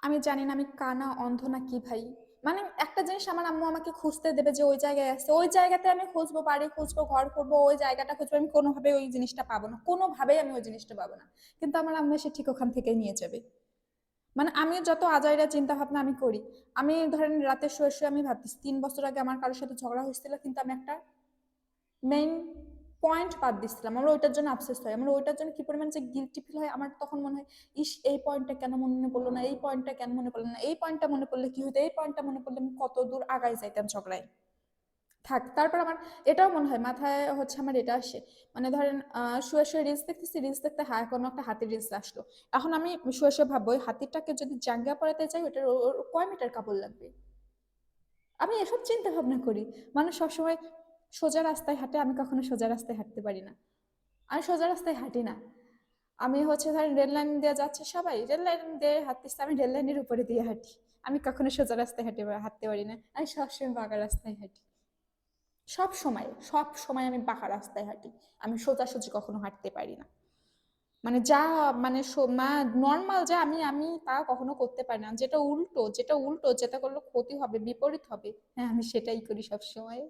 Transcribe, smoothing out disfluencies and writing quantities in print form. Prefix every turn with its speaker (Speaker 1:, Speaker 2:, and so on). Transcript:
Speaker 1: আমি জানি না আমি কানা অন্ধ না কি ভাই। মানে একটা জিনিস আমার আম্মু আমাকে খুঁজতে দেবে যে ওই জায়গায় আছে, ওই জায়গাতে আমি খুঁজবো, বাড়ি খুঁজবো, ঘর করবো, ওই জায়গাটা খুঁজবো, আমি কোনোভাবে ওই জিনিসটা পাবো না, কোনোভাবেই আমি ওই জিনিসটা পাবো না। কিন্তু আমার আম্মু এসে ঠিক ওখান থেকেই নিয়ে যাবে। মানে আমি যত আজাইরা চিন্তা ভাবনা আমি করি, আমি ধরেন রাতে শুয়ে শুয়ে আমি ভাবতেছি 3 বছর আগে আমার কারোর সাথে ঝগড়া হয়েছিল, কিন্তু আমি একটা মেইন পয়েন্ট বাদ দিচ্ছিলাম, আমার ওইটার জন্য আফসোস হয়, আমার ওইটার জন্য কি পরিমাণ যে গিলটি ফিল হয়, আমার তখন মনে হয় ইস এই পয়েন্টটা কেন মনে পড়লো না, এই পয়েন্টটা কেন মনে পড়লো না, এই পয়েন্টটা মনে পড়লে কি হতো, এই পয়েন্টটা মনে পড়লে আমি কত দূর আগায় যাইতাম ঝগড়ায়। থাক, তারপর আমার এটাও মনে হয় মাথায় হচ্ছে আমার এটা আসে, মানে ধরেন শুয়ে শুয়ে রিলস দেখতেছি, রিলস দেখতে হ্যাঁ কোনো একটা হাতির রিলস আসলো, এখন আমি শুয়ে শুয়ে ভাববো ওই হাতিরটাকে যদি জাঙ্গিয়া পরাতে চাই ওটার ওর কয় মিটার কাপড় লাগবে। আমি এসব চিন্তা ভাবনা করি। মানুষ সবসময় সোজা রাস্তায় হাঁটে, আমি কখনো সোজা রাস্তায় হাঁটতে পারি না। আমি সোজা রাস্তায় হাঁটি না। আমি হচ্ছে ধরেন রেল লাইন দিয়ে যাচ্ছে, সবাই রেল লাইন দিয়ে হাঁটতেছে, আমি রেল লাইনের উপরে দিয়ে হাঁটি। আমি কখনো সোজা রাস্তায় হাঁটতে পারি না, আমি সবসময় বাঁকা রাস্তায় হাঁটি। সব সময়, সব সময় আমি বাঁকা রাস্তায় হাঁটি। আমি সোজাসুজি কখনো হাঁটতে পারি না। মানে যা, মানে নর্মাল যা আমি আমি তা কখনো করতে পারি না, যেটা উল্টো, যেটা উল্টো, যেটা করলে ক্ষতি হবে, বিপরীত হবে, হ্যাঁ আমি সেটাই করি সব সময়।